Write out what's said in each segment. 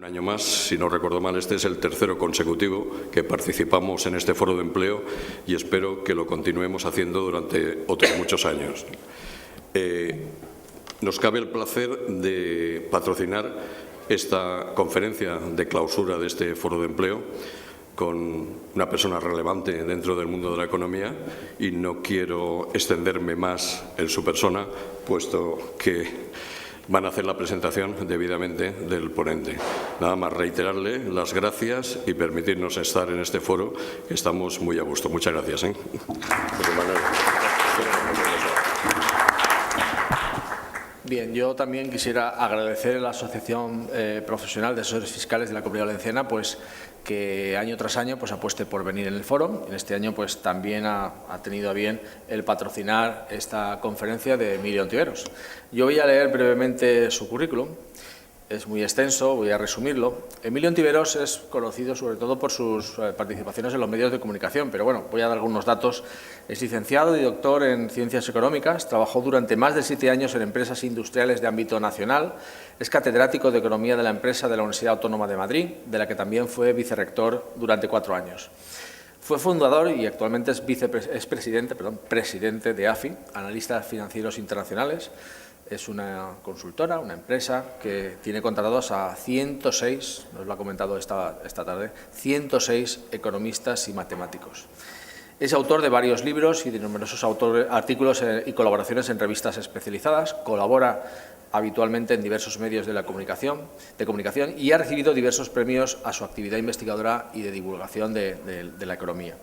Un año más, si no recuerdo mal, este es el tercero consecutivo que participamos en este foro de empleo y espero que lo continuemos haciendo durante otros muchos años. Nos cabe el placer de patrocinar esta conferencia de clausura de este foro de empleo con una persona relevante dentro del mundo de la economía y no quiero extenderme más en su persona, puesto que van a hacer la presentación debidamente del ponente. Nada más reiterarle las gracias y permitirnos estar en este foro, que estamos muy a gusto. Muchas gracias. Bien, yo también quisiera agradecer a la Asociación Profesional de Asesores Fiscales de la Comunidad Valenciana, pues que año tras año pues apueste por venir en el foro. En este año pues también ha tenido a bien el patrocinar esta conferencia de Emilio Ontiveros. Yo voy a leer brevemente su currículum. Es muy extenso, voy a resumirlo. Emilio Ontiveros es conocido sobre todo por sus participaciones en los medios de comunicación, pero bueno, voy a dar algunos datos. Es licenciado y doctor en Ciencias Económicas, trabajó durante más de 7 años en empresas industriales de ámbito nacional, es catedrático de Economía de la Empresa de la Universidad Autónoma de Madrid, de la que también fue vicerrector durante 4 años. Fue fundador y actualmente es presidente de AFI, Analistas Financieros Internacionales. Es una consultora, una empresa que tiene contratados a 106, nos lo ha comentado esta tarde, 106 economistas y matemáticos. Es autor de varios libros y de numerosos artículos y colaboraciones en revistas especializadas. Colabora habitualmente en diversos medios de comunicación y ha recibido diversos premios a su actividad investigadora y de divulgación de la economía.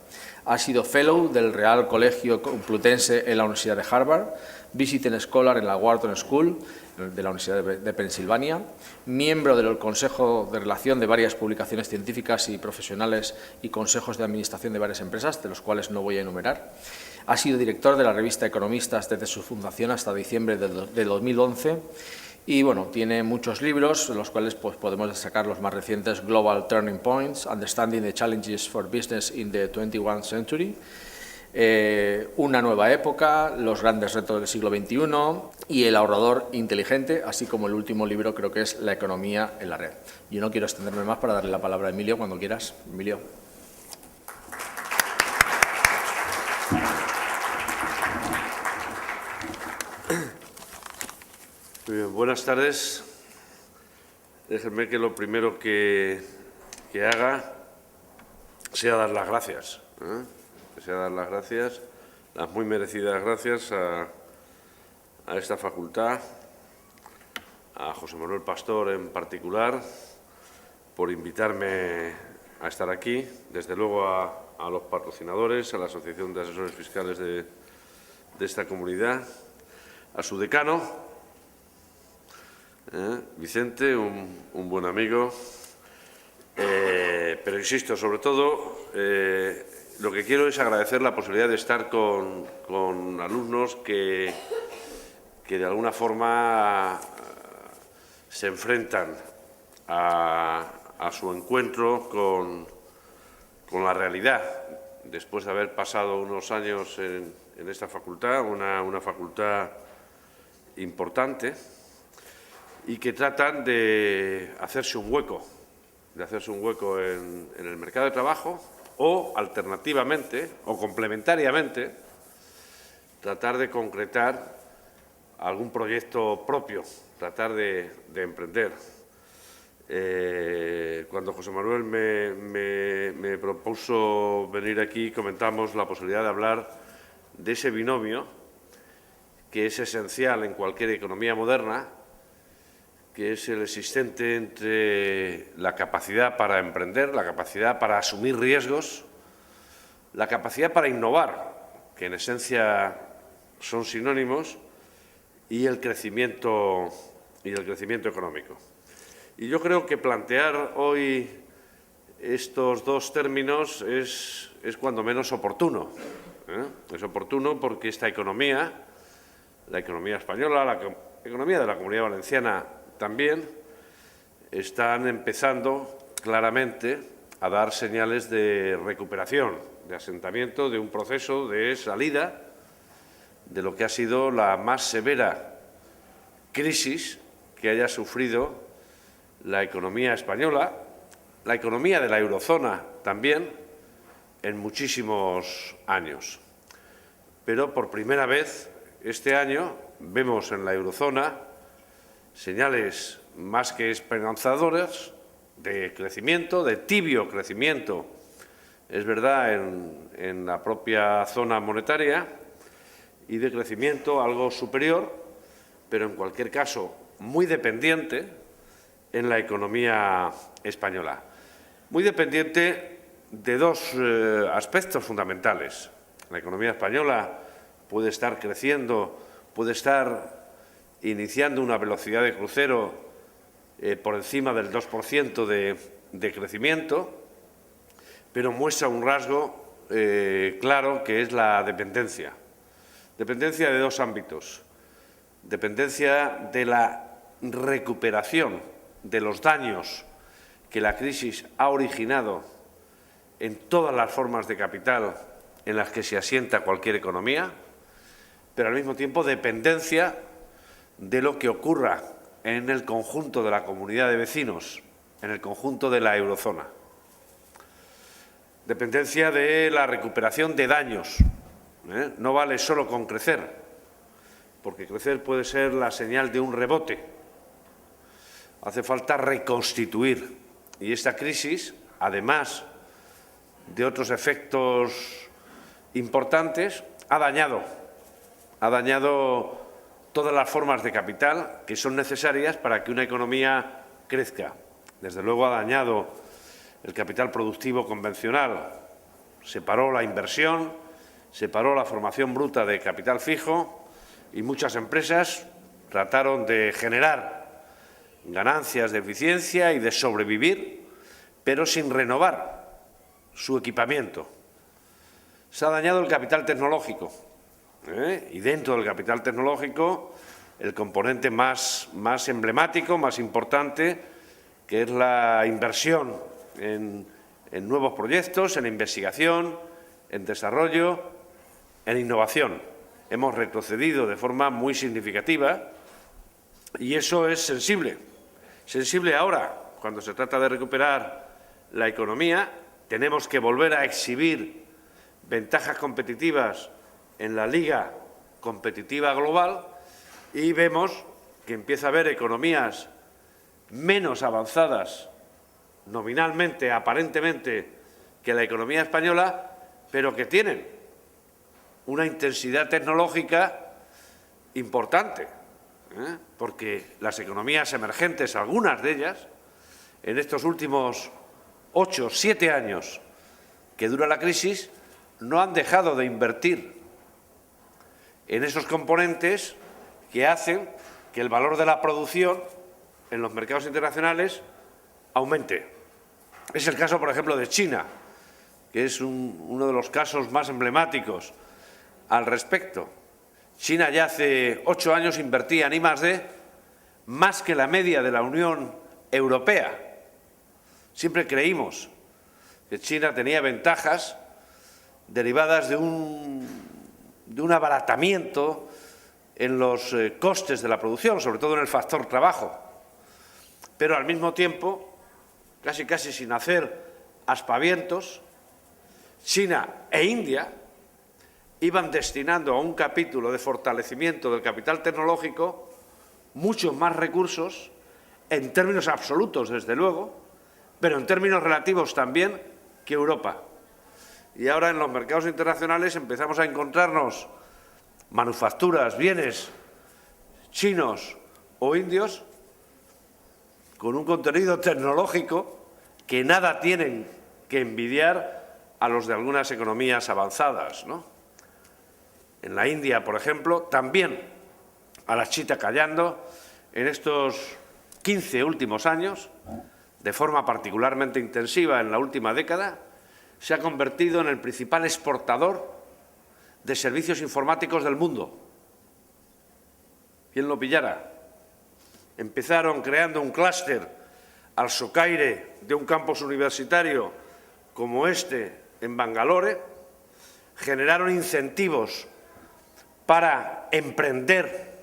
Ha sido Fellow del Real Colegio Complutense en la Universidad de Harvard, Visiting Scholar en la Wharton School de la Universidad de Pensilvania, miembro del Consejo de Relación de varias publicaciones científicas y profesionales y consejos de administración de varias empresas, de los cuales no voy a enumerar. Ha sido director de la revista Economistas desde su fundación hasta diciembre de 2011 y bueno, tiene muchos libros, de los cuales pues, podemos destacar los más recientes: Global Turning Points, Understanding the Challenges for Business in the 21st Century, Una nueva época, Los grandes retos del siglo XXI y El ahorrador inteligente, así como el último libro creo que es La economía en la red. Yo no quiero extenderme más para darle la palabra a Emilio cuando quieras. Emilio. Muy bien, buenas tardes. Déjenme que lo primero que haga sea dar las gracias. Las muy merecidas gracias a esta facultad, a José Manuel Pastor en particular, por invitarme a estar aquí, desde luego a los patrocinadores, a la Asociación de Asesores Fiscales de esta comunidad, a su decano, Vicente, un buen amigo, pero insisto, sobre todo, lo que quiero es agradecer la posibilidad de estar con alumnos que de alguna forma se enfrentan a su encuentro con la realidad, después de haber pasado unos años en esta facultad, una facultad importante, y que tratan de hacerse un hueco en el mercado de trabajo o, alternativamente o complementariamente, tratar de concretar algún proyecto propio, tratar de emprender. Cuando José Manuel me propuso venir aquí, comentamos la posibilidad de hablar de ese binomio que es esencial en cualquier economía moderna, que es el existente entre la capacidad para emprender, la capacidad para asumir riesgos, la capacidad para innovar, que en esencia son sinónimos, y el crecimiento económico. Y yo creo que plantear hoy estos dos términos es cuando menos oportuno. Es oportuno porque esta economía, la economía española, la economía de la Comunidad Valenciana también, están empezando claramente a dar señales de recuperación, de asentamiento, de un proceso de salida de lo que ha sido la más severa crisis que haya sufrido la economía española, la economía de la eurozona también, en muchísimos años. Pero por primera vez este año vemos en la eurozona señales más que esperanzadoras de crecimiento, de tibio crecimiento, es verdad, en la propia zona monetaria, y de crecimiento algo superior, pero en cualquier caso muy dependiente en la economía española. Muy dependiente de dos aspectos fundamentales. La economía española puede estar creciendo, puede estar iniciando una velocidad de crucero por encima del 2% de crecimiento, pero muestra un rasgo claro que es la dependencia. Dependencia de dos ámbitos. Dependencia de la recuperación de los daños que la crisis ha originado en todas las formas de capital en las que se asienta cualquier economía, pero al mismo tiempo dependencia de lo que ocurra en el conjunto de la comunidad de vecinos, en el conjunto de la eurozona. Dependencia de la recuperación de daños. No vale solo con crecer, porque crecer puede ser la señal de un rebote. Hace falta reconstituir. Y esta crisis, además de otros efectos importantes, ha dañado todas las formas de capital que son necesarias para que una economía crezca. Desde luego ha dañado el capital productivo convencional, separó la inversión, separó la formación bruta de capital fijo y muchas empresas trataron de generar ganancias de eficiencia y de sobrevivir, pero sin renovar su equipamiento. Se ha dañado el capital tecnológico y dentro del capital tecnológico el componente más emblemático, más importante, que es la inversión en nuevos proyectos, en investigación, en desarrollo, en innovación. Hemos retrocedido de forma muy significativa y eso es sensible. Sensible ahora, cuando se trata de recuperar la economía, tenemos que volver a exhibir ventajas competitivas en la liga competitiva global y vemos que empieza a haber economías menos avanzadas nominalmente, aparentemente, que la economía española, pero que tienen una intensidad tecnológica importante, porque las economías emergentes, algunas de ellas, en estos últimos 8 o 7 años que dura la crisis, no han dejado de invertir en esos componentes que hacen que el valor de la producción en los mercados internacionales aumente. Es el caso, por ejemplo, de China, que es uno de los casos más emblemáticos al respecto. China ya hace 8 años invertía en I+D más que la media de la Unión Europea. Siempre creímos que China tenía ventajas derivadas de un abaratamiento en los costes de la producción, sobre todo en el factor trabajo. Pero al mismo tiempo, casi sin hacer aspavientos, China e India iban destinando a un capítulo de fortalecimiento del capital tecnológico muchos más recursos, en términos absolutos, desde luego, pero en términos relativos también, que Europa. Y ahora en los mercados internacionales empezamos a encontrarnos manufacturas, bienes chinos o indios con un contenido tecnológico que nada tienen que envidiar a los de algunas economías avanzadas, ¿no? En la India, por ejemplo, también a la chita callando, en estos 15 últimos años, de forma particularmente intensiva en la última década, se ha convertido en el principal exportador de servicios informáticos del mundo. ¿Quién lo pillara? Empezaron creando un clúster al socaire de un campus universitario como este en Bangalore, generaron incentivos para emprender,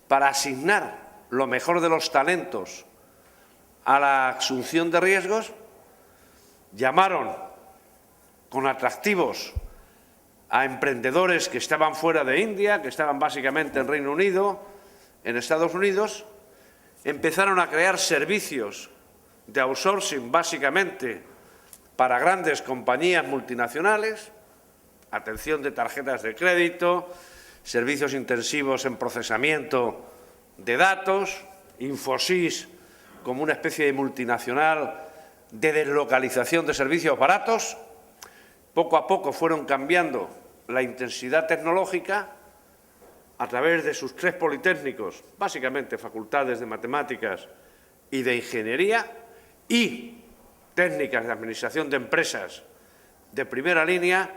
para asignar lo mejor de los talentos a la asunción de riesgos, llamaron con atractivos a emprendedores que estaban fuera de India, que estaban básicamente en Reino Unido, en Estados Unidos, empezaron a crear servicios de outsourcing básicamente para grandes compañías multinacionales, atención de tarjetas de crédito, servicios intensivos en procesamiento de datos, Infosys como una especie de multinacional de deslocalización de servicios baratos. Poco a poco fueron cambiando la intensidad tecnológica a través de sus 3 politécnicos, básicamente facultades de matemáticas y de ingeniería, y técnicas de administración de empresas de primera línea,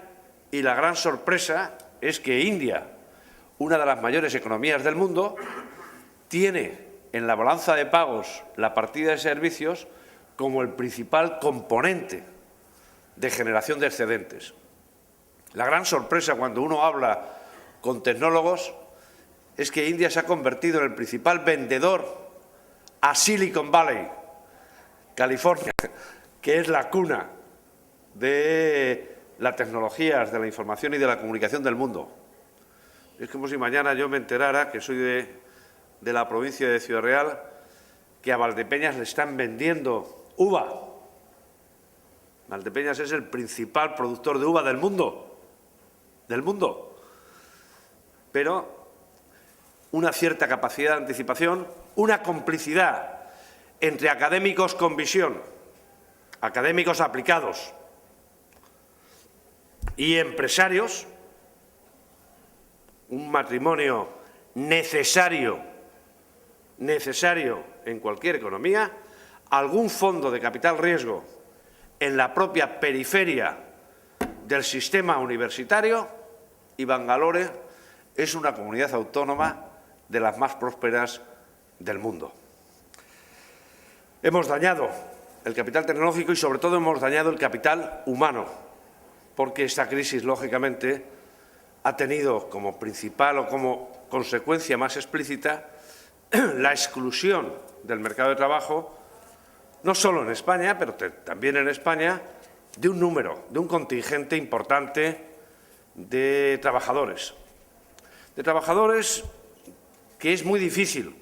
y la gran sorpresa es que India, una de las mayores economías del mundo, tiene en la balanza de pagos la partida de servicios como el principal componente de generación de excedentes. La gran sorpresa cuando uno habla con tecnólogos es que India se ha convertido en el principal vendedor a Silicon Valley, California, que es la cuna de las tecnologías de la información y de la comunicación del mundo. Es como si mañana yo me enterara, que soy de la provincia de Ciudad Real, que a Valdepeñas le están vendiendo uva. Valdepeñas es el principal productor de uva del mundo. Pero una cierta capacidad de anticipación, una complicidad entre académicos con visión, académicos aplicados y empresarios, un matrimonio necesario en cualquier economía, algún fondo de capital riesgo en la propia periferia del sistema universitario, y Bangalore es una comunidad autónoma de las más prósperas del mundo. Hemos dañado el capital tecnológico y, sobre todo, hemos dañado el capital humano, porque esta crisis, lógicamente, ha tenido como principal o como consecuencia más explícita la exclusión del mercado de trabajo, no solo en España, pero también en España, de un contingente importante de trabajadores. De trabajadores que es muy difícil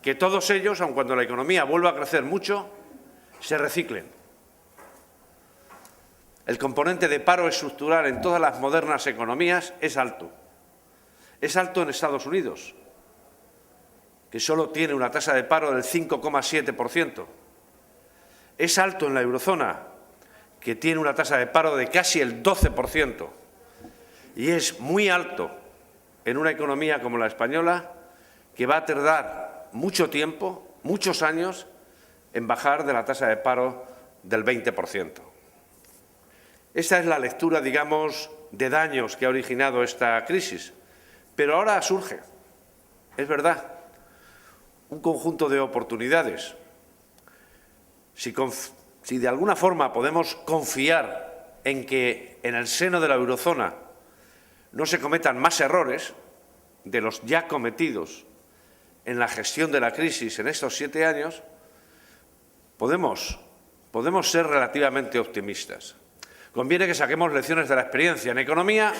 que todos ellos, aun cuando la economía vuelva a crecer mucho, se reciclen. El componente de paro estructural en todas las modernas economías es alto. Es alto en Estados Unidos, que solo tiene una tasa de paro del 5,7%. Es alto en la eurozona, que tiene una tasa de paro de casi el 12%. Y es muy alto en una economía como la española, que va a tardar mucho tiempo, muchos años, en bajar de la tasa de paro del 20%. Esta es la lectura, digamos, de daños que ha originado esta crisis. Pero ahora surge, es verdad, un conjunto de oportunidades. Si de alguna forma podemos confiar en que en el seno de la eurozona no se cometan más errores de los ya cometidos en la gestión de la crisis en estos 7 años, podemos ser relativamente optimistas. Conviene que saquemos lecciones de la experiencia. En economía,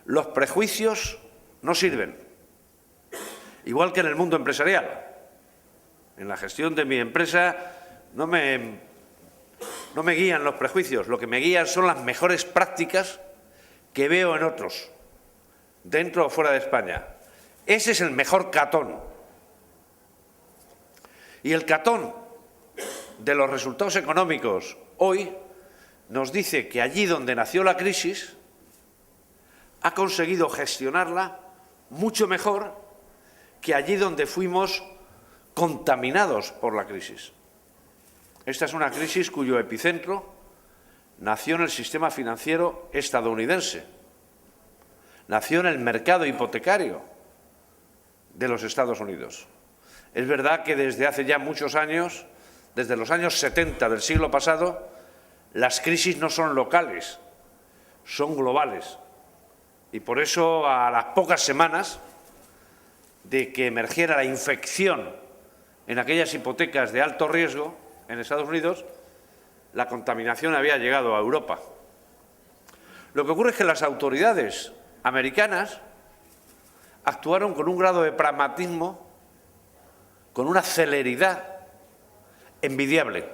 los prejuicios no sirven, igual que en el mundo empresarial. En la gestión de mi empresa no me guían los prejuicios, lo que me guían son las mejores prácticas que veo en otros, dentro o fuera de España. Ese es el mejor catón. Y el catón de los resultados económicos hoy nos dice que allí donde nació la crisis ha conseguido gestionarla mucho mejor que allí donde fuimos contaminados por la crisis. Esta es una crisis cuyo epicentro nació en el sistema financiero estadounidense, nació en el mercado hipotecario de los Estados Unidos. Es verdad que desde hace ya muchos años, desde los años 70 del siglo pasado, las crisis no son locales, son globales. Y por eso, a las pocas semanas de que emergiera la infección en aquellas hipotecas de alto riesgo en Estados Unidos, la contaminación había llegado a Europa. Lo que ocurre es que las autoridades americanas actuaron con un grado de pragmatismo, con una celeridad envidiable.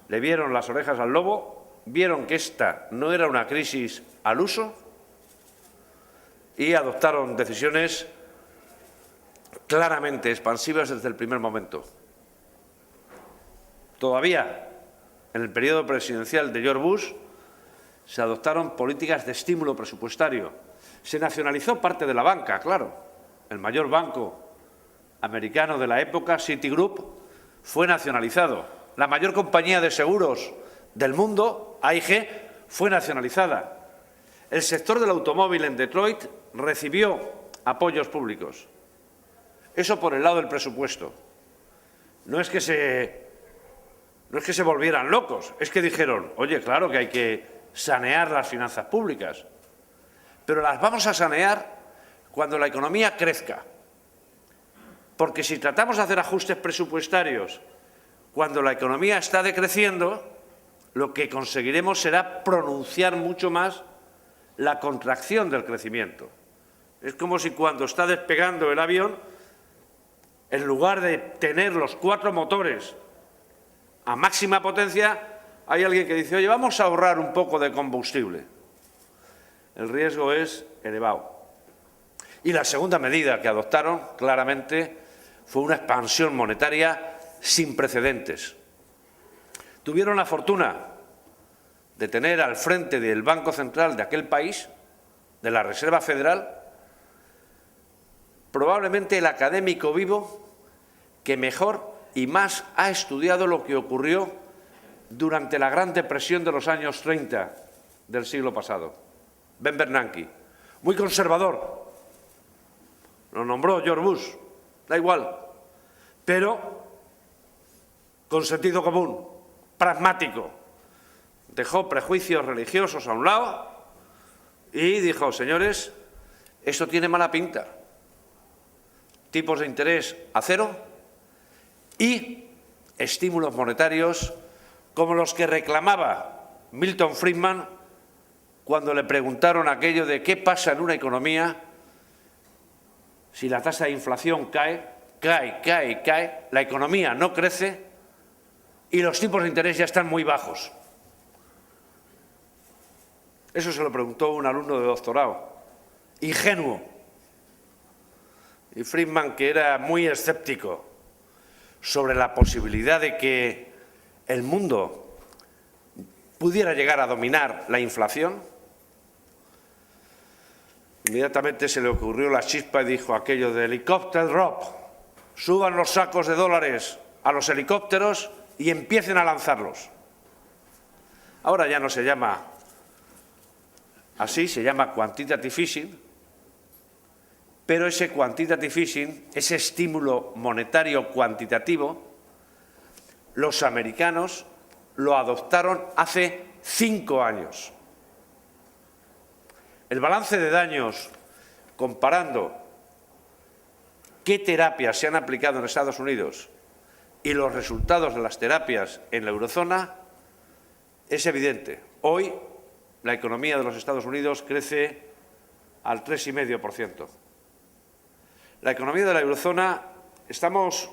Le vieron las orejas al lobo, vieron que esta no era una crisis al uso y adoptaron decisiones claramente expansivas desde el primer momento. Todavía en el periodo presidencial de George Bush se adoptaron políticas de estímulo presupuestario. Se nacionalizó parte de la banca, claro. El mayor banco americano de la época, Citigroup, fue nacionalizado. La mayor compañía de seguros del mundo, AIG, fue nacionalizada. El sector del automóvil en Detroit recibió apoyos públicos. Eso por el lado del presupuesto. No es que se volvieran locos, es que dijeron, oye, claro que hay que sanear las finanzas públicas, pero las vamos a sanear cuando la economía crezca. Porque si tratamos de hacer ajustes presupuestarios cuando la economía está decreciendo, lo que conseguiremos será pronunciar mucho más la contracción del crecimiento. Es como si cuando está despegando el avión, en lugar de tener los 4 motores a máxima potencia, hay alguien que dice, oye, vamos a ahorrar un poco de combustible. El riesgo es elevado. Y la segunda medida que adoptaron, claramente, fue una expansión monetaria sin precedentes. Tuvieron la fortuna de tener al frente del Banco Central de aquel país, de la Reserva Federal, probablemente el académico vivo que mejor y más ha estudiado lo que ocurrió durante la Gran Depresión de los años 30 del siglo pasado. Ben Bernanke, muy conservador, lo nombró George Bush, da igual, pero con sentido común, pragmático. Dejó prejuicios religiosos a un lado y dijo, señores, esto tiene mala pinta. Tipos de interés a cero y estímulos monetarios como los que reclamaba Milton Friedman cuando le preguntaron aquello de qué pasa en una economía si la tasa de inflación cae, la economía no crece y los tipos de interés ya están muy bajos. Eso se lo preguntó un alumno de doctorado, ingenuo. Y Friedman, que era muy escéptico sobre la posibilidad de que el mundo pudiera llegar a dominar la inflación, inmediatamente se le ocurrió la chispa y dijo aquello de helicóptero drop, suban los sacos de dólares a los helicópteros y empiecen a lanzarlos. Ahora ya no se llama así, se llama quantitative easing, pero ese quantitative easing, ese estímulo monetario cuantitativo, los americanos lo adoptaron hace 5 años. El balance de daños, comparando qué terapias se han aplicado en Estados Unidos y los resultados de las terapias en la eurozona, es evidente. Hoy la economía de los Estados Unidos crece al 3,5%. La economía de la eurozona estamos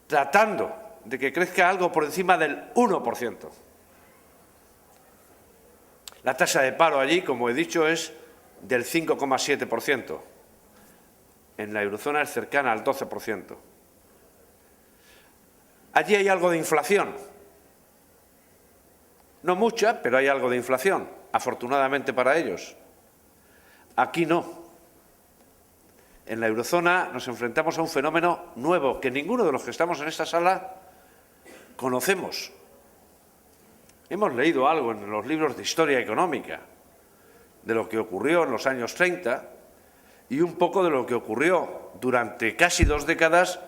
tratando de que crezca algo por encima del 1%. La tasa de paro allí, como he dicho, es del 5,7%. En la eurozona es cercana al 12%. Allí hay algo de inflación. No mucha, pero hay algo de inflación, afortunadamente para ellos. Aquí no. En la eurozona nos enfrentamos a un fenómeno nuevo que ninguno de los que estamos en esta sala conocemos. Hemos leído algo en los libros de historia económica de lo que ocurrió en los años 30 y un poco de lo que ocurrió durante casi 2 décadas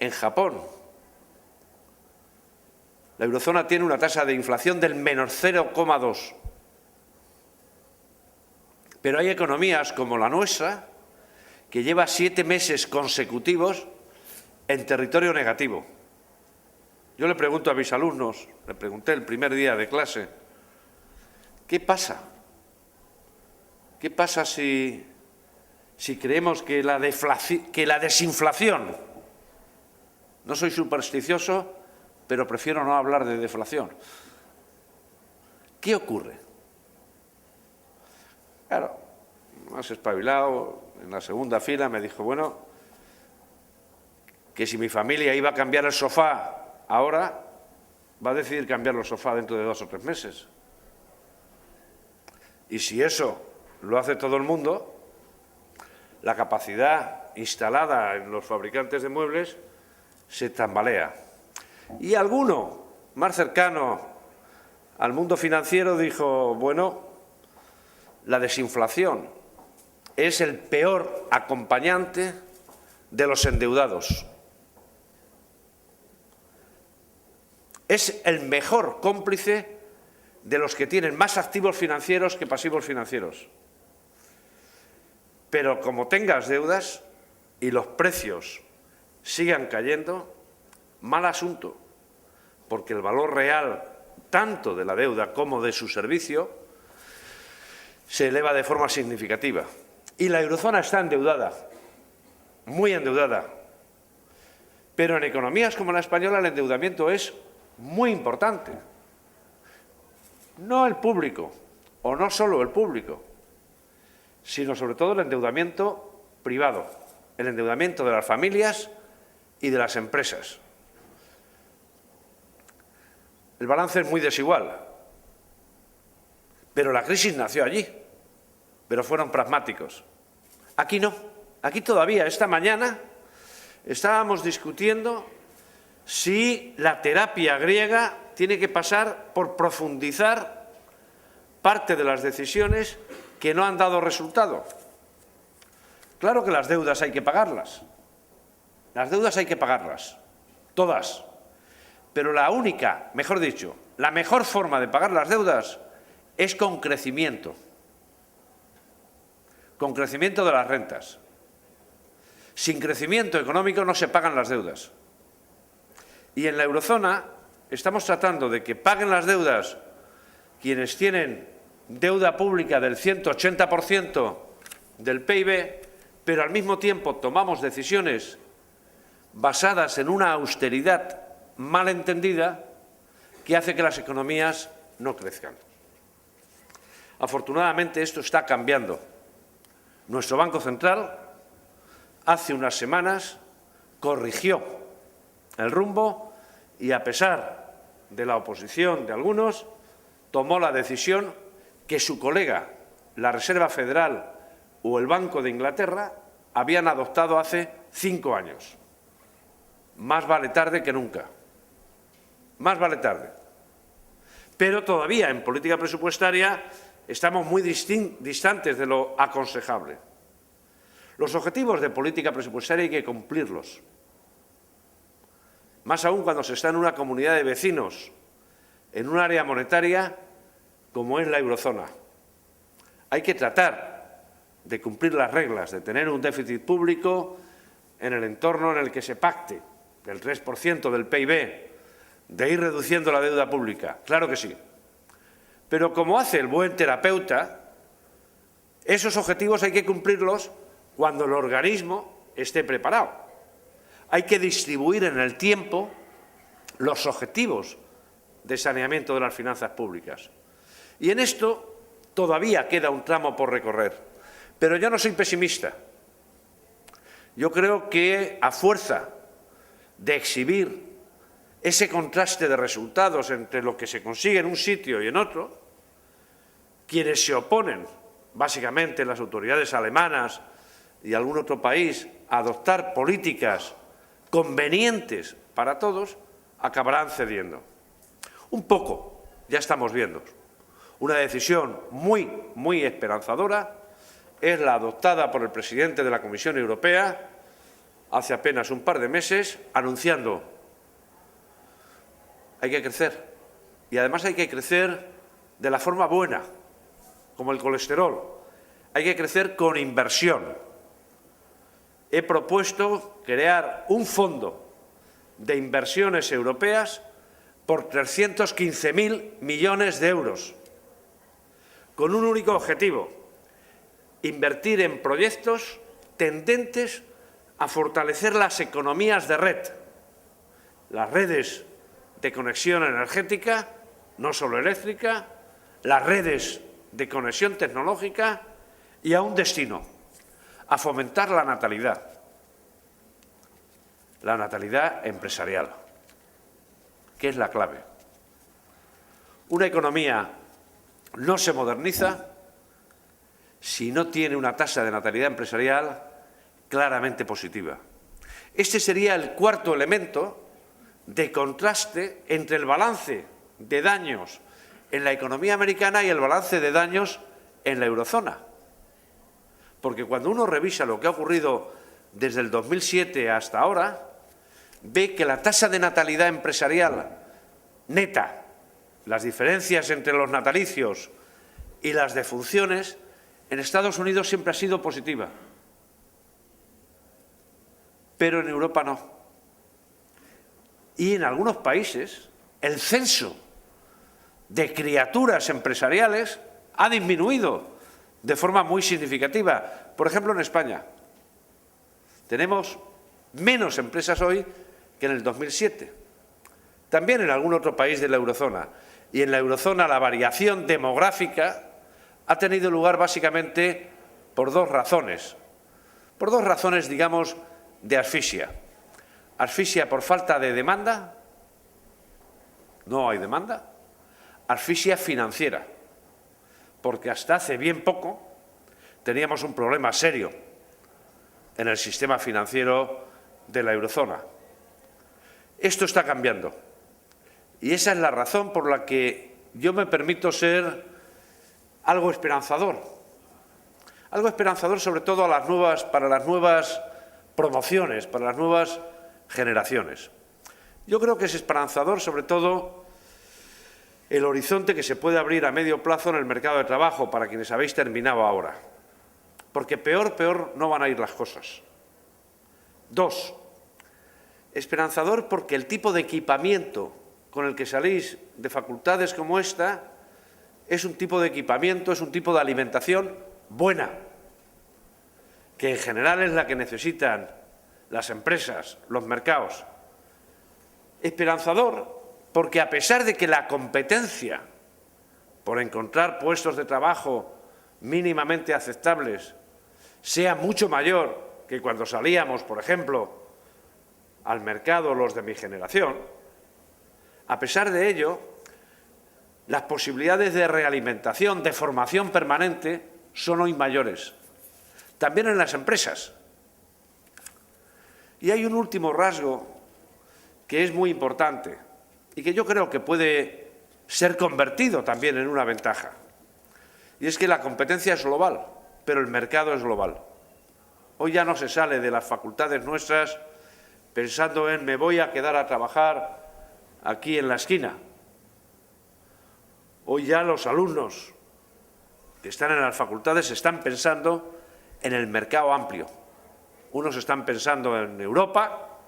en Japón. La eurozona tiene una tasa de inflación del menos 0,2. Pero hay economías como la nuestra que lleva 7 meses consecutivos en territorio negativo. Yo le pregunto a mis alumnos, le pregunté el primer día de clase, ¿qué pasa? ¿Qué pasa si creemos que la desinflación, no soy supersticioso, pero prefiero no hablar de deflación? ¿Qué ocurre? Claro, más espabilado, en la segunda fila me dijo, bueno, que si mi familia iba a cambiar el sofá ahora, va a decidir cambiar el sofá dentro de 2 o 3 meses. Y si eso lo hace todo el mundo, la capacidad instalada en los fabricantes de muebles se tambalea. Y alguno más cercano al mundo financiero dijo, bueno, la desinflación es el peor acompañante de los endeudados. Es el mejor cómplice de los que tienen más activos financieros que pasivos financieros. Pero como tengas deudas y los precios sigan cayendo, mal asunto, porque el valor real, tanto de la deuda como de su servicio, se eleva de forma significativa. Y la eurozona está endeudada, muy endeudada. Pero en economías como la española el endeudamiento es muy importante. No el público, o no solo el público, sino sobre todo el endeudamiento privado, el endeudamiento de las familias y de las empresas. El balance es muy desigual, pero la crisis nació allí, pero fueron pragmáticos. Aquí no, aquí todavía, esta mañana, estábamos discutiendo si la terapia griega tiene que pasar por profundizar parte de las decisiones que no han dado resultado. Claro que las deudas hay que pagarlas. Las deudas hay que pagarlas, todas. Pero la única, mejor dicho, la mejor forma de pagar las deudas es con crecimiento de las rentas. Sin crecimiento económico no se pagan las deudas. Y en la eurozona estamos tratando de que paguen las deudas quienes tienen deuda pública del 180% del PIB, pero al mismo tiempo tomamos decisiones basadas en una austeridad mal entendida que hace que las economías no crezcan. Afortunadamente esto está cambiando. Nuestro Banco Central hace unas semanas corrigió el rumbo y, a pesar de la oposición de algunos, tomó la decisión que su colega, la Reserva Federal o el Banco de Inglaterra, habían adoptado hace 5 años. Más vale tarde que nunca. Más vale tarde. Pero todavía en política presupuestaria estamos muy distantes de lo aconsejable. Los objetivos de política presupuestaria hay que cumplirlos. Más aún cuando se está en una comunidad de vecinos, en un área monetaria como es la eurozona. Hay que tratar de cumplir las reglas, de tener un déficit público en el entorno en el que se pacte, del 3% del PIB, de ir reduciendo la deuda pública. Claro que sí. Pero como hace el buen terapeuta, esos objetivos hay que cumplirlos cuando el organismo esté preparado. Hay que distribuir en el tiempo los objetivos de saneamiento de las finanzas públicas. Y en esto todavía queda un tramo por recorrer. Pero yo no soy pesimista. Yo creo que a fuerza de exhibir ese contraste de resultados entre lo que se consigue en un sitio y en otro, quienes se oponen, básicamente las autoridades alemanas y algún otro país, a adoptar políticas convenientes para todos, acabarán cediendo. Un poco, ya estamos viendo. Una decisión muy esperanzadora es la adoptada por el presidente de la Comisión Europea hace apenas un par de meses, anunciando: hay que crecer, y además hay que crecer de la forma buena, como el colesterol. Hay que crecer con inversión. he propuesto crear un fondo de inversiones europeas por 315.000 millones de euros, con un único objetivo: invertir en proyectos tendentes a fortalecer las economías de red, las redes de conexión energética, no solo eléctrica, las redes de conexión tecnológica y a un destino: a fomentar la natalidad empresarial, que es la clave. Una economía no se moderniza si no tiene una tasa de natalidad empresarial claramente positiva. Este sería el cuarto elemento de contraste entre el balance de daños en la economía americana y el balance de daños en la eurozona. Porque cuando uno revisa lo que ha ocurrido desde el 2007 hasta ahora, ve que la tasa de natalidad empresarial neta, las diferencias entre los natalicios y las defunciones, en Estados Unidos siempre ha sido positiva, pero en Europa no. Y en algunos países el censo de criaturas empresariales ha disminuido de forma muy significativa. Por ejemplo, en España tenemos menos empresas hoy que en el 2007. También en algún otro país de la eurozona. Y en la eurozona la variación demográfica ha tenido lugar básicamente por dos razones. Por dos razones, digamos, de asfixia. Asfixia por falta de demanda, no hay demanda. Asfixia financiera, porque hasta hace bien poco teníamos un problema serio en el sistema financiero de la eurozona. Esto está cambiando y esa es la razón por la que yo me permito ser algo esperanzador. Algo esperanzador sobre todo para las nuevas promociones, para las nuevas generaciones. Yo creo que es esperanzador sobre todo el horizonte que se puede abrir a medio plazo en el mercado de trabajo para quienes habéis terminado ahora. Porque peor no van a ir las cosas. Dos, esperanzador porque el tipo de equipamiento con el que salís de facultades como esta es un tipo de equipamiento, es un tipo de alimentación buena, que en general es la que necesitan las empresas, los mercados. Esperanzador porque a pesar de que la competencia por encontrar puestos de trabajo mínimamente aceptables sea mucho mayor que cuando salíamos, por ejemplo, al mercado los de mi generación, a pesar de ello, las posibilidades de realimentación, de formación permanente, son hoy mayores. También en las empresas. Y hay un último rasgo que es muy importante y que yo creo que puede ser convertido también en una ventaja. Y es que la competencia es global, pero el mercado es global. Hoy ya no se sale de las facultades nuestras pensando en me voy a quedar a trabajar aquí en la esquina. Hoy ya los alumnos que están en las facultades están pensando en el mercado amplio. Unos están pensando en Europa,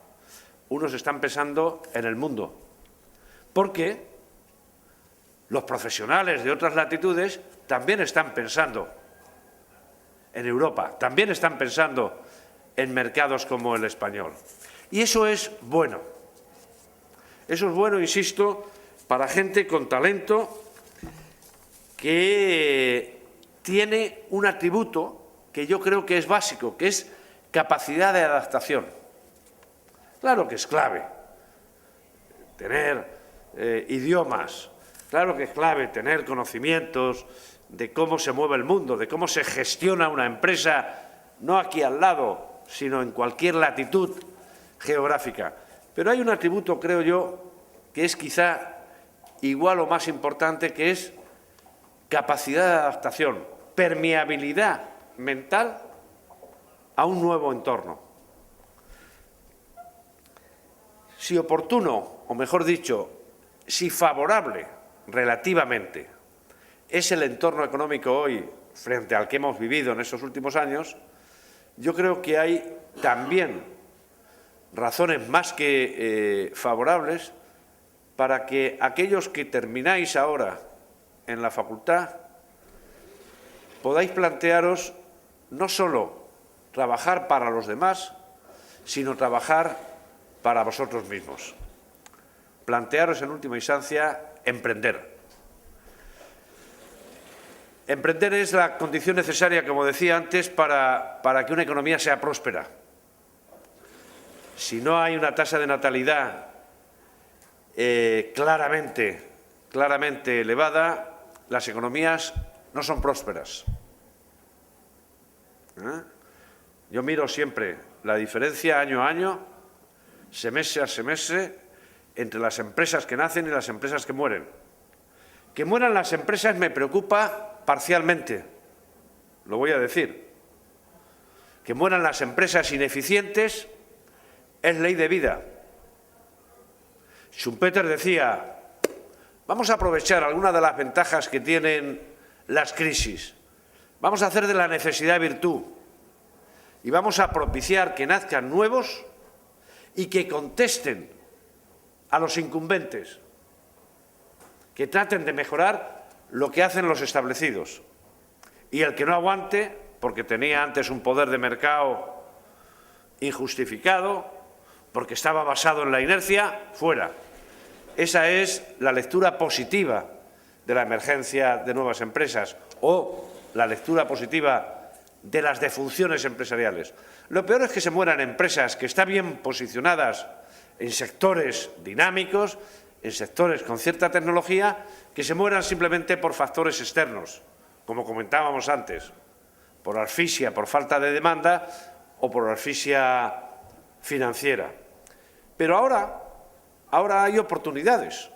unos están pensando en el mundo. Porque los profesionales de otras latitudes también están pensando en Europa, también están pensando en mercados como el español. Y eso es bueno. Eso es bueno, insisto, para gente con talento que tiene un atributo que yo creo que es básico, que es capacidad de adaptación. Claro que es clave tener idiomas, claro que es clave tener conocimientos de cómo se mueve el mundo, de cómo se gestiona una empresa, no aquí al lado, sino en cualquier latitud geográfica. Pero hay un atributo, creo yo, que es quizá igual o más importante, que es capacidad de adaptación, permeabilidad mental a un nuevo entorno. Si oportuno, o mejor dicho, si favorable relativamente es el entorno económico hoy frente al que hemos vivido en estos últimos años, yo creo que hay también razones más que favorables para que aquellos que termináis ahora en la facultad podáis plantearos no solo trabajar para los demás, sino trabajar para vosotros mismos. Plantearos en última instancia emprender. Emprender es la condición necesaria, como decía antes, para que una economía sea próspera. Si no hay una tasa de natalidad claramente elevada, las economías no son prósperas. Yo miro siempre la diferencia año a año, semestre a semestre, entre las empresas que nacen y las empresas que mueren. Que mueran las empresas me preocupa parcialmente, lo voy a decir. Que mueran las empresas ineficientes es ley de vida. Schumpeter decía, vamos a aprovechar algunas de las ventajas que tienen las crisis, vamos a hacer de la necesidad virtud y vamos a propiciar que nazcan nuevos y que contesten a los incumbentes, que traten de mejorar lo que hacen los establecidos. Y el que no aguante, porque tenía antes un poder de mercado injustificado, porque estaba basado en la inercia, fuera. Esa es la lectura positiva de la emergencia de nuevas empresas o la lectura positiva de las defunciones empresariales. Lo peor es que se mueran empresas que están bien posicionadas en sectores dinámicos, en sectores con cierta tecnología, que se mueran simplemente por factores externos, como comentábamos antes, por asfixia, por falta de demanda o por asfixia financiera. Pero ahora hay oportunidades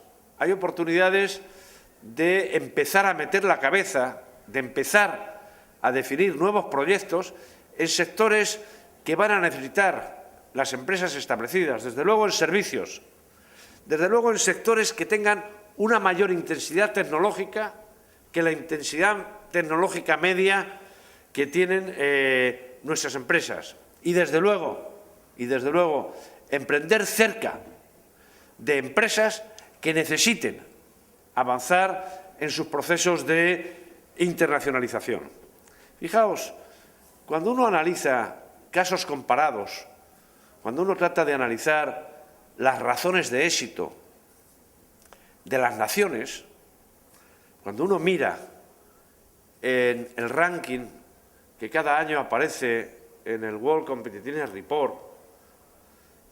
de empezar a meter la cabeza, de empezar a definir nuevos proyectos en sectores que van a necesitar las empresas establecidas, desde luego en servicios, desde luego en sectores que tengan una mayor intensidad tecnológica que la intensidad tecnológica media que tienen nuestras empresas. Y desde luego, emprender cerca de empresas que necesiten avanzar en sus procesos de internacionalización. Fijaos, cuando uno analiza casos comparados, cuando uno trata de analizar las razones de éxito de las naciones, cuando uno mira en el ranking que cada año aparece en el World Competitiveness Report,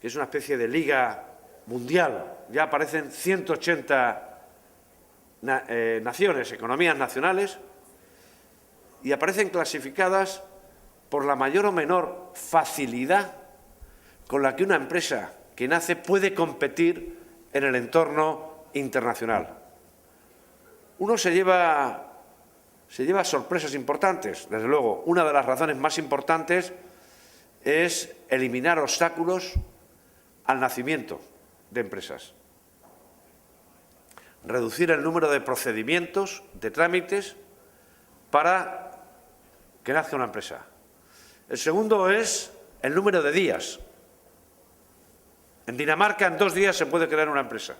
que es una especie de liga mundial, ya aparecen 180 naciones, economías nacionales, y aparecen clasificadas por la mayor o menor facilidad con la que una empresa que nace puede competir en el entorno internacional. Uno se lleva sorpresas importantes. Desde luego, una de las razones más importantes es eliminar obstáculos al nacimiento de empresas. Reducir el número de procedimientos, de trámites, para que nazca una empresa. El segundo es el número de días. En Dinamarca, en 2 días se puede crear una empresa.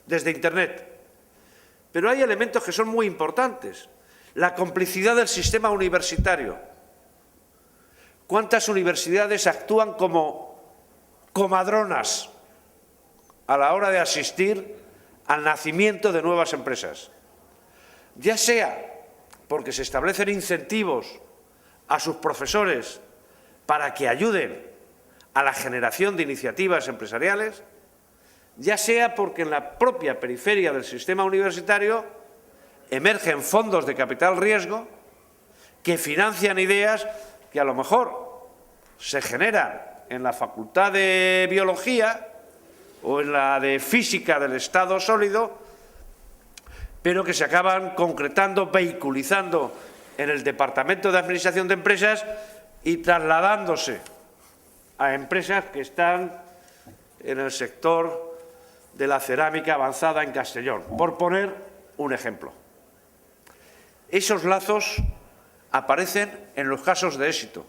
Desde Internet. Pero hay elementos que son muy importantes. La complicidad del sistema universitario. ¿Cuántas universidades actúan como comadronas a la hora de asistir al nacimiento de nuevas empresas? Ya sea porque se establecen incentivos a sus profesores para que ayuden a la generación de iniciativas empresariales, ya sea porque en la propia periferia del sistema universitario emergen fondos de capital riesgo que financian ideas que a lo mejor se generan en la Facultad de Biología o en la de Física del Estado Sólido, pero que se acaban concretando, vehiculizando en el Departamento de Administración de Empresas y trasladándose a empresas que están en el sector de la cerámica avanzada en Castellón, por poner un ejemplo. Esos lazos aparecen en los casos de éxito,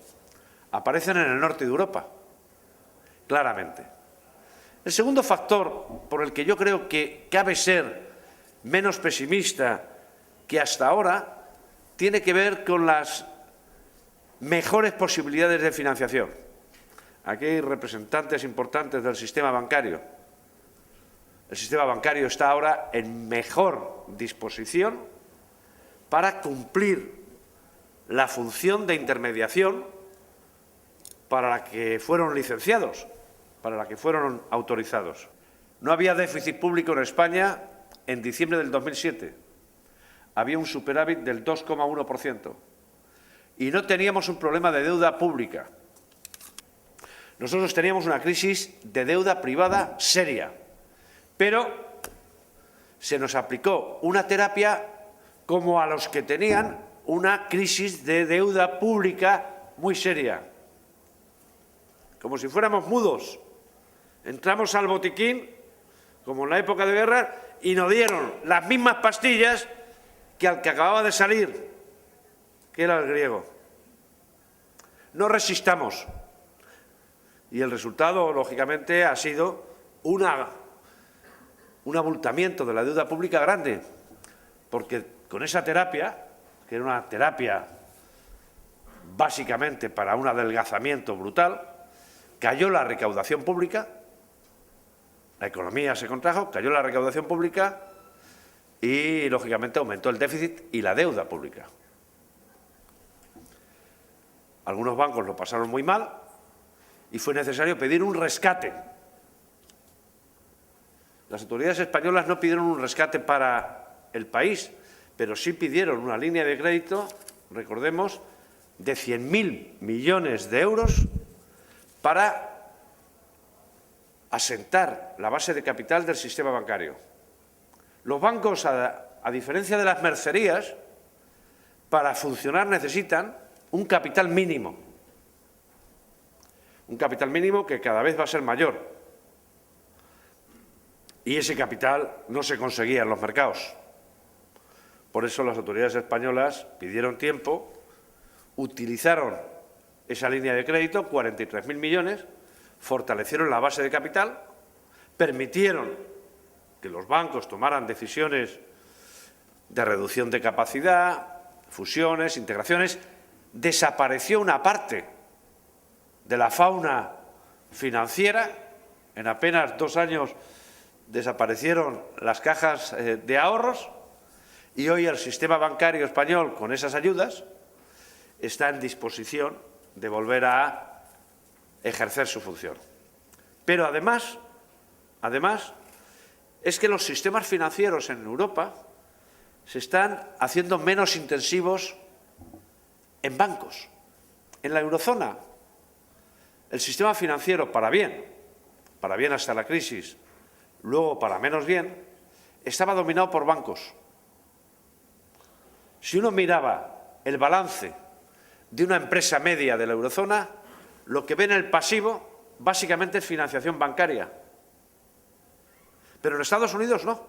aparecen en el norte de Europa, claramente. El segundo factor por el que yo creo que cabe ser menos pesimista que hasta ahora tiene que ver con las mejores posibilidades de financiación. Aquí hay representantes importantes del sistema bancario. El sistema bancario está ahora en mejor disposición para cumplir la función de intermediación para la que fueron licenciados, para la que fueron autorizados. No había déficit público en España en diciembre del 2007. Había un superávit del 2,1% y no teníamos un problema de deuda pública. Nosotros teníamos una crisis de deuda privada seria, pero se nos aplicó una terapia como a los que tenían una crisis de deuda pública muy seria. Como si fuéramos mudos. Entramos al botiquín, como en la época de guerra, y nos dieron las mismas pastillas que al que acababa de salir, que era el griego. No resistamos. Y el resultado, lógicamente, ha sido un abultamiento de la deuda pública grande, porque con esa terapia, que era una terapia básicamente para un adelgazamiento brutal, cayó la recaudación pública, la economía se contrajo, cayó la recaudación pública y, lógicamente, aumentó el déficit y la deuda pública. Algunos bancos lo pasaron muy mal y fue necesario pedir un rescate. Las autoridades españolas no pidieron un rescate para el país, pero sí pidieron una línea de crédito, recordemos, de 100.000 millones de euros para asentar la base de capital del sistema bancario. Los bancos, a diferencia de las mercerías, para funcionar necesitan un capital mínimo. Un capital mínimo que cada vez va a ser mayor. Y ese capital no se conseguía en los mercados. Por eso las autoridades españolas pidieron tiempo, utilizaron esa línea de crédito, 43.000 millones, fortalecieron la base de capital, permitieron que los bancos tomaran decisiones de reducción de capacidad, fusiones, integraciones. Desapareció una parte de la fauna financiera. En apenas 2 años desaparecieron las cajas de ahorros y hoy el sistema bancario español, con esas ayudas, está en disposición de volver a ejercer su función. Pero además, es que los sistemas financieros en Europa se están haciendo menos intensivos en bancos. En la eurozona, el sistema financiero, para bien hasta la crisis, luego para menos bien, estaba dominado por bancos. Si uno miraba el balance de una empresa media de la eurozona, lo que ve en el pasivo básicamente es financiación bancaria. Pero en Estados Unidos no.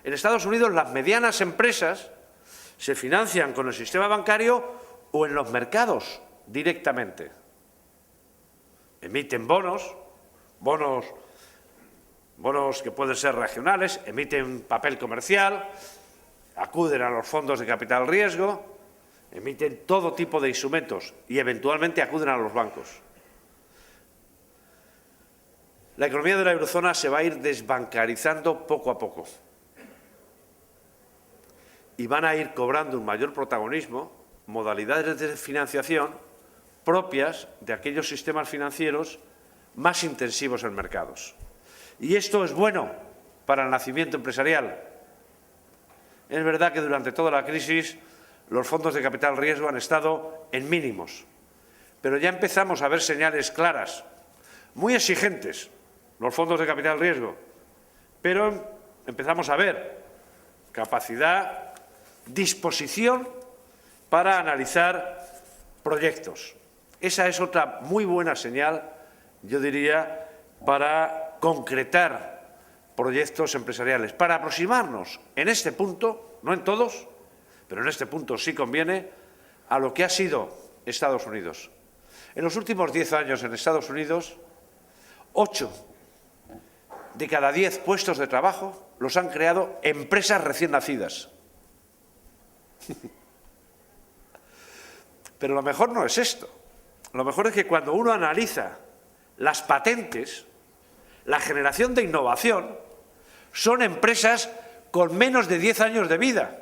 En Estados Unidos las medianas empresas se financian con el sistema bancario o en los mercados directamente. Emiten bonos que pueden ser regionales, emiten papel comercial, acuden a los fondos de capital riesgo, emiten todo tipo de instrumentos y eventualmente acuden a los bancos. La economía de la eurozona se va a ir desbancarizando poco a poco y van a ir cobrando un mayor protagonismo modalidades de financiación propias de aquellos sistemas financieros más intensivos en mercados. Y esto es bueno para el nacimiento empresarial. Es verdad que durante toda la crisis los fondos de capital riesgo han estado en mínimos, pero ya empezamos a ver señales claras, muy exigentes, los fondos de capital riesgo, pero empezamos a ver capacidad, disposición para analizar proyectos. Esa es otra muy buena señal, yo diría, para concretar proyectos empresariales, para aproximarnos en este punto, no en todos, pero en este punto sí conviene, a lo que ha sido Estados Unidos. En los últimos 10 años en Estados Unidos, 8 de cada 10 puestos de trabajo los han creado empresas recién nacidas. Pero lo mejor no es esto. Lo mejor es que cuando uno analiza las patentes, la generación de innovación, son empresas con menos de 10 años de vida.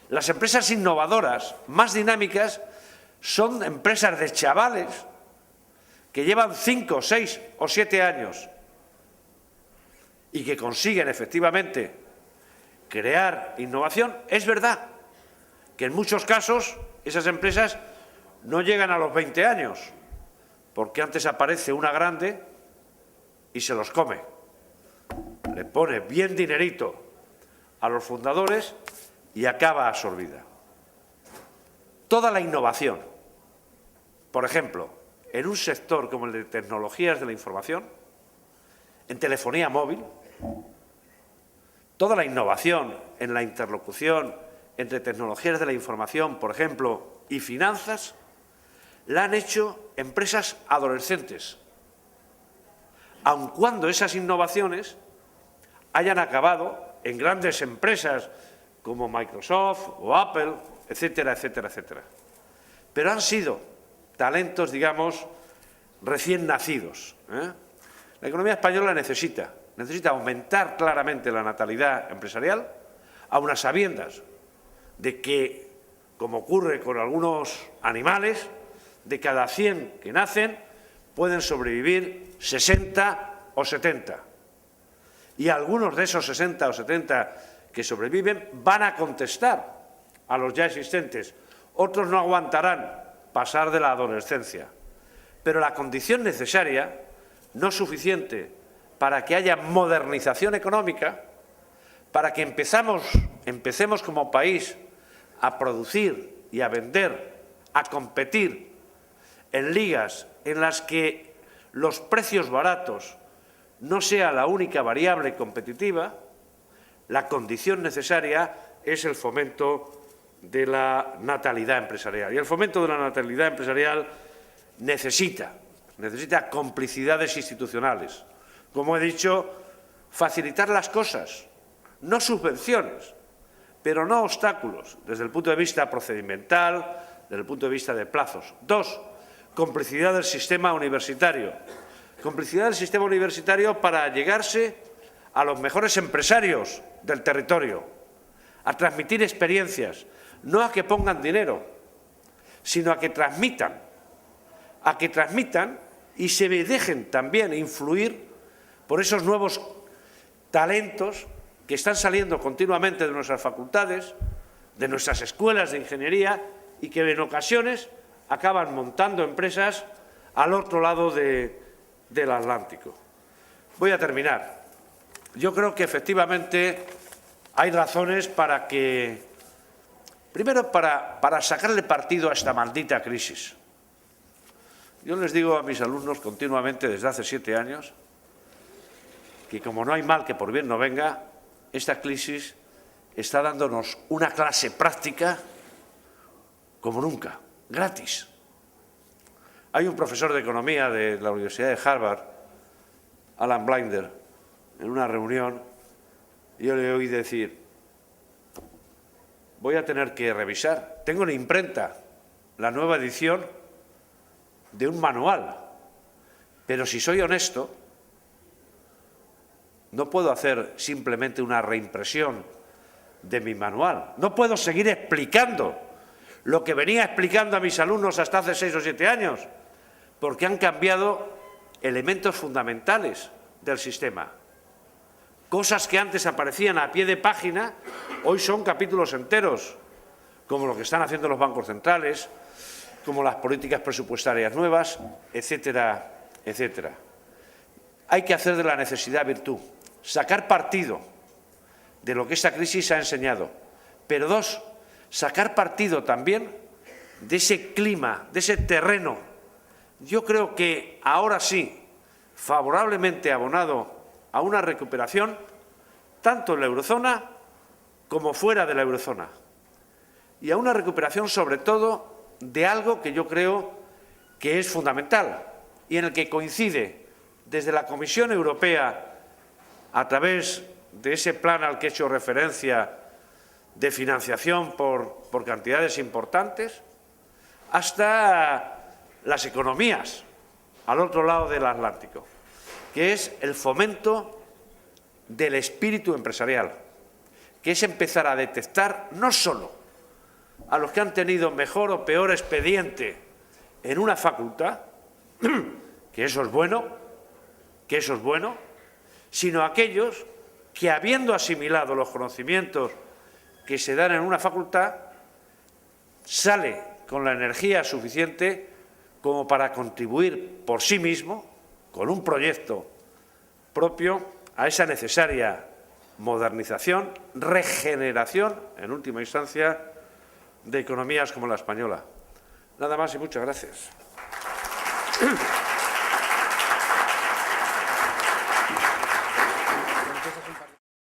Las empresas innovadoras, más dinámicas, son empresas de chavales que llevan 5, 6 o 7 años y que consiguen efectivamente crear innovación. Es verdad que en muchos casos esas empresas no llegan a los 20 años, porque antes aparece una grande y se los come. Le pone bien dinerito a los fundadores y acaba absorbida. Toda la innovación, por ejemplo, en un sector como el de tecnologías de la información, en telefonía móvil, toda la innovación en la interlocución entre tecnologías de la información, por ejemplo, y finanzas, la han hecho empresas adolescentes, aun cuando esas innovaciones hayan acabado en grandes empresas como Microsoft o Apple, etcétera, etcétera, etcétera. Pero han sido talentos, digamos, recién nacidos. La economía española necesita aumentar claramente la natalidad empresarial, a unas sabiendas de que, como ocurre con algunos animales, de cada 100 que nacen pueden sobrevivir 60 o 70. Y algunos de esos 60 o 70 que sobreviven van a contestar a los ya existentes. Otros no aguantarán pasar de la adolescencia. Pero la condición necesaria, no suficiente para que haya modernización económica, para que empecemos como país a producir y a vender, a competir en ligas en las que los precios baratos no sea la única variable competitiva, la condición necesaria es el fomento de la natalidad empresarial. Y el fomento de la natalidad empresarial necesita complicidades institucionales. Como he dicho, facilitar las cosas, no subvenciones, pero no obstáculos, desde el punto de vista procedimental, desde el punto de vista de plazos. 2, complicidad del sistema universitario. Complicidad del sistema universitario para llegarse a los mejores empresarios del territorio, a transmitir experiencias, no a que pongan dinero, sino a que transmitan y se dejen también influir por esos nuevos talentos que están saliendo continuamente de nuestras facultades, de nuestras escuelas de ingeniería y que en ocasiones acaban montando empresas al otro lado del Atlántico. Voy a terminar. Yo creo que efectivamente hay razones para que, primero, para sacarle partido a esta maldita crisis. Yo les digo a mis alumnos continuamente desde hace 7 años que como no hay mal que por bien no venga, esta crisis está dándonos una clase práctica como nunca, gratis. Hay un profesor de economía de la Universidad de Harvard, Alan Blinder, en una reunión, yo le oí decir, voy a tener que revisar, tengo en imprenta la nueva edición de un manual, pero si soy honesto, no puedo hacer simplemente una reimpresión de mi manual, no puedo seguir explicando lo que venía explicando a mis alumnos hasta hace 6 o 7 años, porque han cambiado elementos fundamentales del sistema. Cosas que antes aparecían a pie de página, hoy son capítulos enteros, como lo que están haciendo los bancos centrales, como las políticas presupuestarias nuevas, etcétera, etcétera. Hay que hacer de la necesidad virtud, sacar partido de lo que esta crisis ha enseñado, pero 2, sacar partido también de ese clima, de ese terreno. Yo creo que ahora sí, favorablemente abonado a una recuperación, tanto en la eurozona como fuera de la eurozona. y a una recuperación, sobre todo, de algo que yo creo que es fundamental y en el que coincide desde la Comisión Europea, a través de ese plan al que he hecho referencia de financiación por cantidades importantes, hasta las economías al otro lado del Atlántico, que es el fomento del espíritu empresarial, que es empezar a detectar no solo a los que han tenido mejor o peor expediente en una facultad, que eso es bueno, sino a aquellos que, habiendo asimilado los conocimientos que se dan en una facultad, sale con la energía suficiente como para contribuir por sí mismo, con un proyecto propio, a esa necesaria modernización, regeneración, en última instancia, de economías como la española. Nada más y muchas gracias.